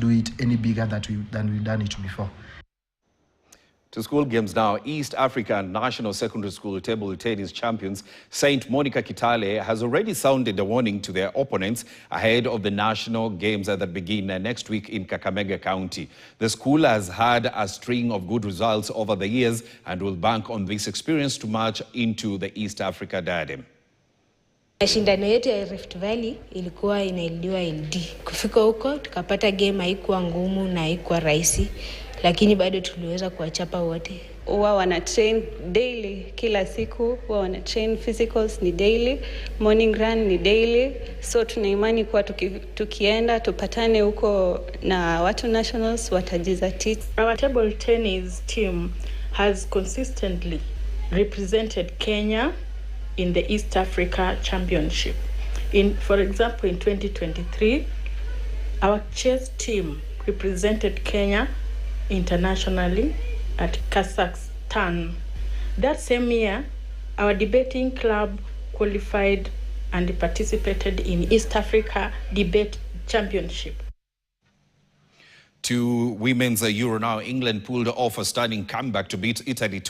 do it any bigger than we've done it before. To school games now, East African National Secondary School table tennis champions Saint Monica Kitale has already sounded a warning to their opponents ahead of the national games that begin next week in Kakamega County. The school has had a string of good results over the years and will bank on this experience to march into the East Africa diadem. Mashindano yetu ya Rift Valley ilikuwa inailiwa LD. Kufika huko tukapata game haikuwa ngumu na haikuwa rahisi, lakini bado tuliweza kuwachapa wote. Huwa wana train daily kila siku, huwa wana train physicals ni daily, morning run ni daily. So tuna imani kwa tukienda tupatane huko na watu nationals watajizatiti. Our table tennis team has consistently represented Kenya in the East Africa Championship. For example, in 2023, our chess team represented Kenya internationally at Kazakhstan. That same year, our debating club qualified and participated in East Africa Debate Championship. To women's Euro now, England pulled off a stunning comeback to beat Italy